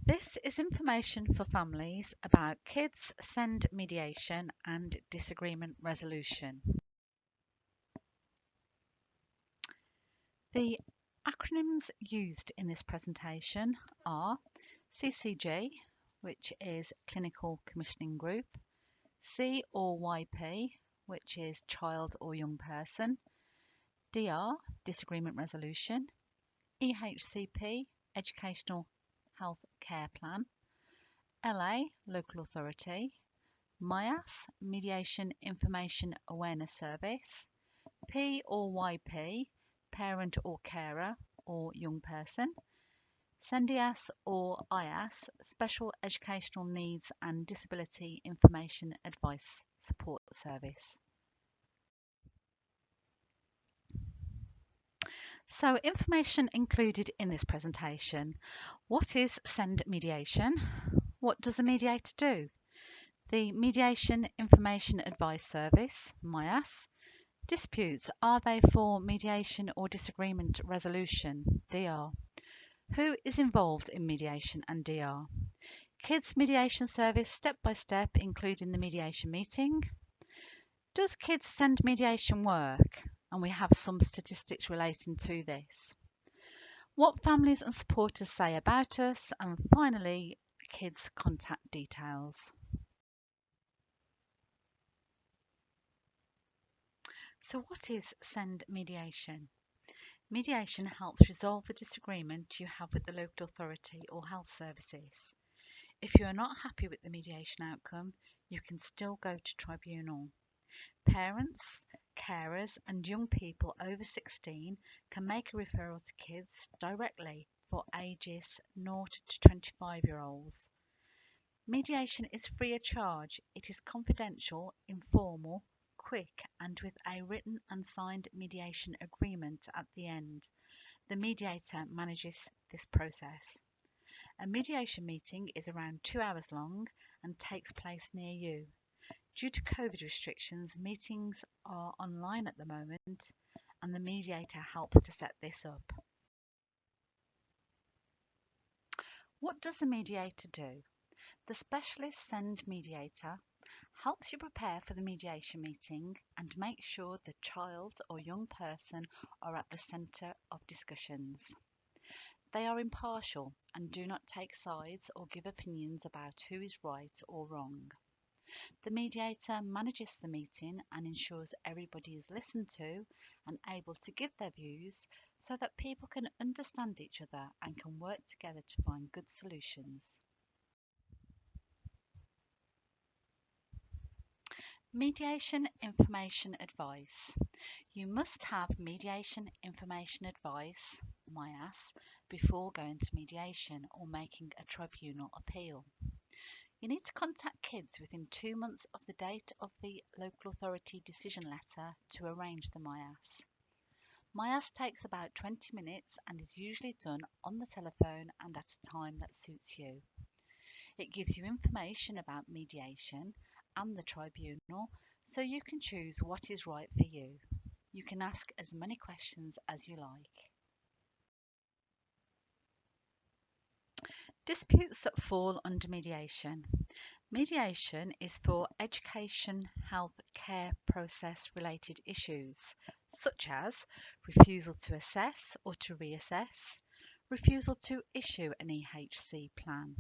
This is information for families about kids, SEND mediation and disagreement resolution. The acronyms used in this presentation are CCG, which is Clinical Commissioning Group, C or YP, which is Child or Young Person, DR, Disagreement Resolution, EHCP, Educational Health Care Plan, LA, Local Authority, MIAS, Mediation Information Awareness Service, P or YP, Parent or Carer or Young Person, SENDIAS or IAS, Special Educational Needs and Disability Information Advice Support Service. So, information included in this presentation. What is SEND mediation? What does a mediator do? The Mediation Information Advice Service, MIAS. Disputes, are they for mediation or disagreement resolution, DR? Who is involved in mediation and DR? Kids Mediation Service step by step, including the mediation meeting. Does Kids SEND mediation work? And we have some statistics relating to this. What families and supporters say about us, and finally, kids' contact details. So what is SEND mediation? Mediation helps resolve the disagreement you have with the local authority or health services. If you are not happy with the mediation outcome, you can still go to tribunal. Parents, carers and young people over 16 can make a referral to kids directly for ages 0 to 25-year-olds. Mediation is free of charge. It is confidential, informal, quick and with a written and signed mediation agreement at the end. The mediator manages this process. A mediation meeting is around 2 hours long and takes place near you. Due to COVID restrictions, meetings are online at the moment and the mediator helps to set this up. What does the mediator do? The specialist SEND mediator helps you prepare for the mediation meeting and make sure the child or young person are at the centre of discussions. They are impartial and do not take sides or give opinions about who is right or wrong. The mediator manages the meeting and ensures everybody is listened to and able to give their views so that people can understand each other and can work together to find good solutions. Mediation Information Advice. You must have Mediation Information Advice, MIAS, before going to mediation or making a tribunal appeal. You need to contact kids within 2 months of the date of the local authority decision letter to arrange the MIAS. MIAS takes about 20 minutes and is usually done on the telephone and at a time that suits you. It gives you information about mediation and the tribunal so you can choose what is right for you. You can ask as many questions as you like. Disputes that fall under mediation. Mediation is for education, health, care process related issues, such as refusal to assess or to reassess, refusal to issue an EHC plan,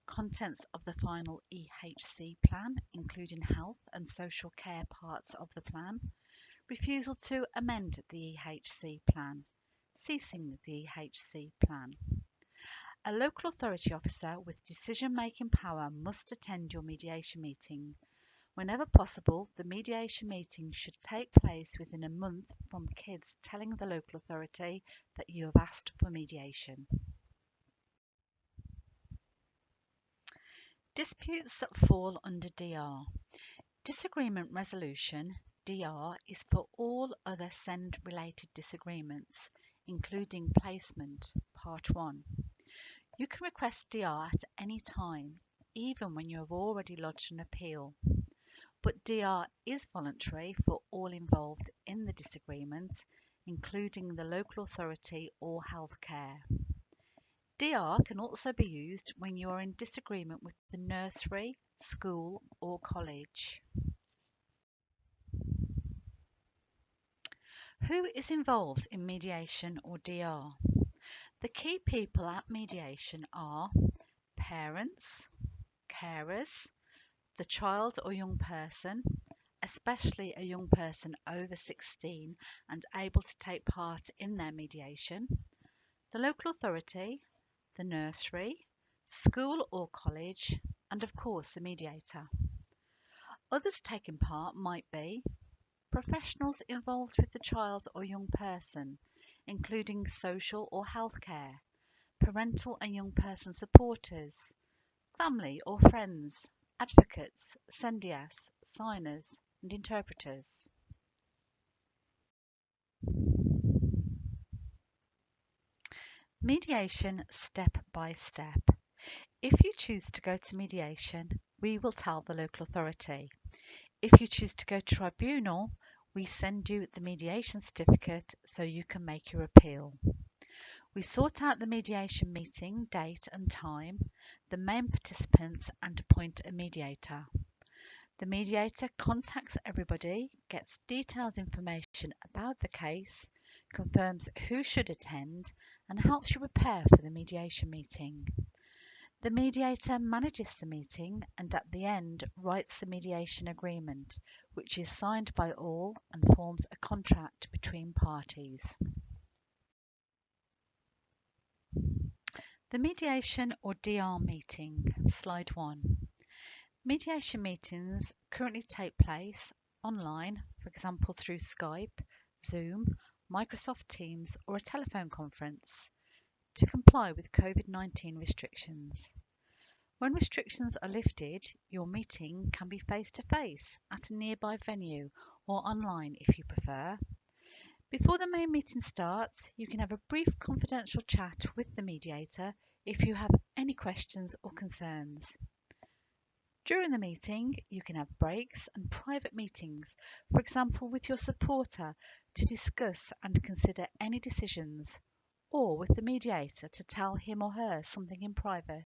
contents of the final EHC plan, including health and social care parts of the plan, refusal to amend the EHC plan, ceasing the EHC plan. A local authority officer with decision-making power must attend your mediation meeting. Whenever possible, the mediation meeting should take place within a month from kids telling the local authority that you have asked for mediation. Disputes that fall under DR. Disagreement resolution, DR, is for all other SEND-related disagreements, including placement, Part 1. You can request DR at any time, even when you have already lodged an appeal. But DR is voluntary for all involved in the disagreement, including the local authority or healthcare. DR can also be used when you are in disagreement with the nursery, school, or college. Who is involved in mediation or DR? The key people at mediation are parents, carers, the child or young person, especially a young person over 16 and able to take part in their mediation, the local authority, the nursery, school or college, and of course the mediator. Others taking part might be professionals involved with the child or young person, including social or healthcare, parental and young person supporters, family or friends, advocates, sendias, signers, and interpreters. Mediation step by step. If you choose to go to mediation, we will tell the local authority. If you choose to go to tribunal, we send you the mediation certificate so you can make your appeal. We sort out the mediation meeting date and time, the main participants, and appoint a mediator. The mediator contacts everybody, gets detailed information about the case, confirms who should attend, and helps you prepare for the mediation meeting. The mediator manages the meeting and at the end writes the mediation agreement, which is signed by all and forms a contract between parties. The mediation or DR meeting, slide 1. Mediation meetings currently take place online, for example through Skype, Zoom, Microsoft Teams or a telephone conference, to comply with COVID-19 restrictions. When restrictions are lifted, your meeting can be face-to-face at a nearby venue or online if you prefer. Before the main meeting starts, you can have a brief confidential chat with the mediator if you have any questions or concerns. During the meeting, you can have breaks and private meetings, for example with your supporter, to discuss and consider any decisions, or with the mediator to tell him or her something in private.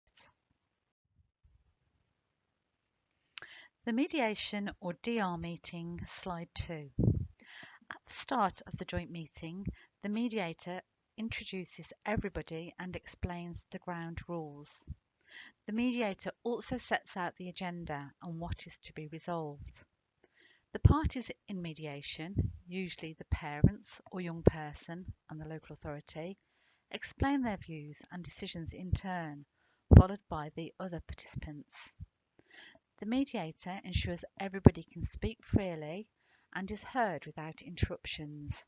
The mediation or DR meeting, slide 2. At the start of the joint meeting, the mediator introduces everybody and explains the ground rules. The mediator also sets out the agenda and what is to be resolved. The parties in mediation, usually the parents or young person and the local authority, explain their views and decisions in turn, followed by the other participants. The mediator ensures everybody can speak freely and is heard without interruptions.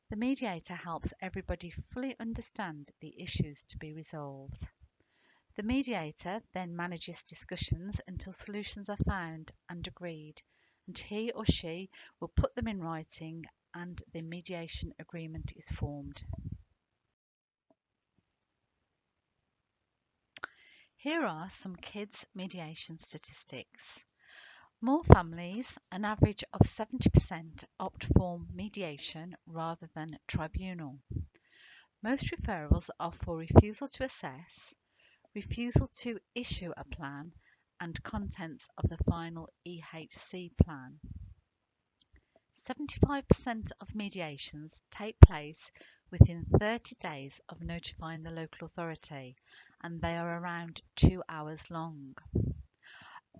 The mediator helps everybody fully understand the issues to be resolved. The mediator then manages discussions until solutions are found and agreed, and he or she will put them in writing and the mediation agreement is formed. Here are some kids' mediation statistics. More families, an average of 70%, opt for mediation rather than tribunal. Most referrals are for refusal to assess, refusal to issue a plan, and contents of the final EHC plan. 75% of mediations take place within 30 days of notifying the local authority, and they are around 2 hours long.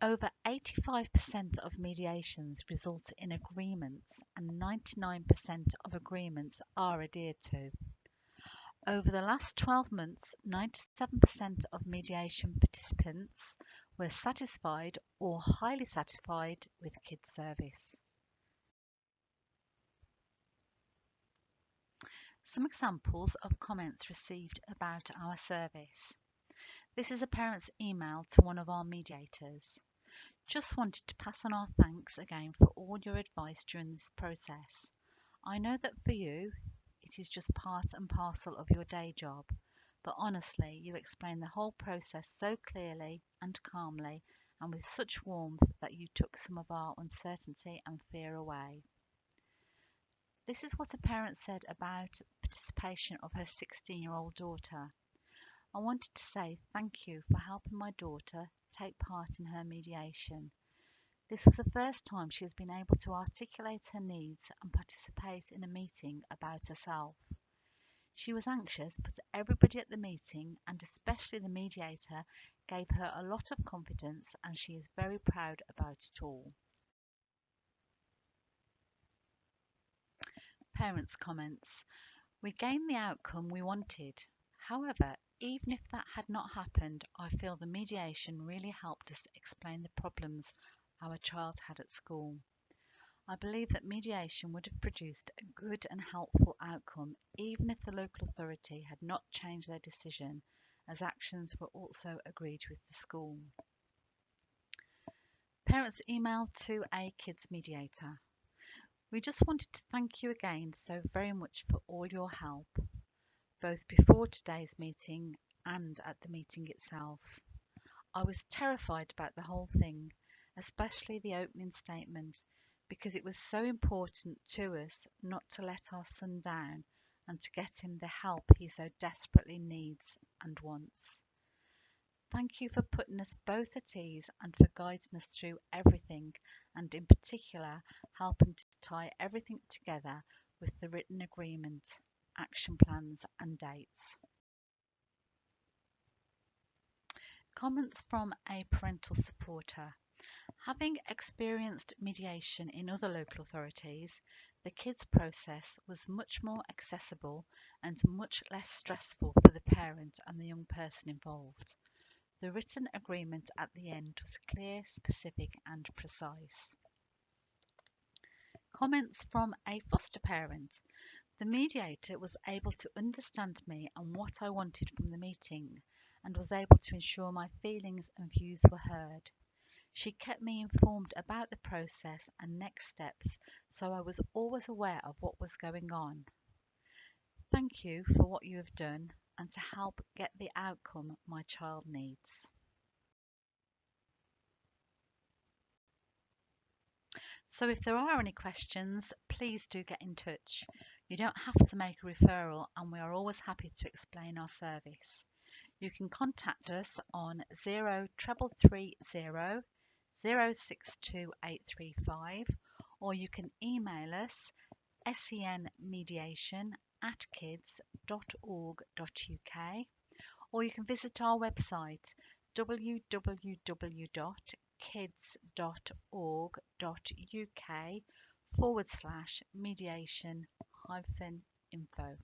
Over 85% of mediations result in agreements, and 99% of agreements are adhered to. Over the last 12 months, 97% of mediation participants were satisfied or highly satisfied with kids service. Some examples of comments received about our service. This is a parent's email to one of our mediators. Just wanted to pass on our thanks again for all your advice during this process. I know that for you, it is just part and parcel of your day job, but honestly, you explained the whole process so clearly and calmly and with such warmth that you took some of our uncertainty and fear away. This is what a parent said about participation of her 16-year-old daughter. I wanted to say thank you for helping my daughter take part in her mediation. This was the first time she has been able to articulate her needs and participate in a meeting about herself. She was anxious, but everybody at the meeting, and especially the mediator, gave her a lot of confidence, and she is very proud about it all. Parents' comments. We gained the outcome we wanted. However, even if that had not happened, I feel the mediation really helped us explain the problems our child had at school. I believe that mediation would have produced a good and helpful outcome even if the local authority had not changed their decision, as actions were also agreed with the school. Parents emailed to a kids mediator. We just wanted to thank you again so very much for all your help, both before today's meeting and at the meeting itself. I was terrified about the whole thing, especially the opening statement, because it was so important to us not to let our son down and to get him the help he so desperately needs and wants. Thank you for putting us both at ease and for guiding us through everything, and in particular helping to tie everything together with the written agreement, action plans and dates. Comments from a parental supporter. Having experienced mediation in other local authorities, the kids process was much more accessible and much less stressful for the parent and the young person involved. The written agreement at the end was clear, specific and precise. Comments from a foster parent. The mediator was able to understand me and what I wanted from the meeting, and was able to ensure my feelings and views were heard. She kept me informed about the process and next steps, so I was always aware of what was going on. Thank you for what you have done and to help get the outcome my child needs. So if there are any questions, please do get in touch. You don't have to make a referral, and we are always happy to explain our service. You can contact us on 0330 062835, or you can email us senmediation@kids.org.uk, or you can visit our website www.kids.org.uk/mediation-info.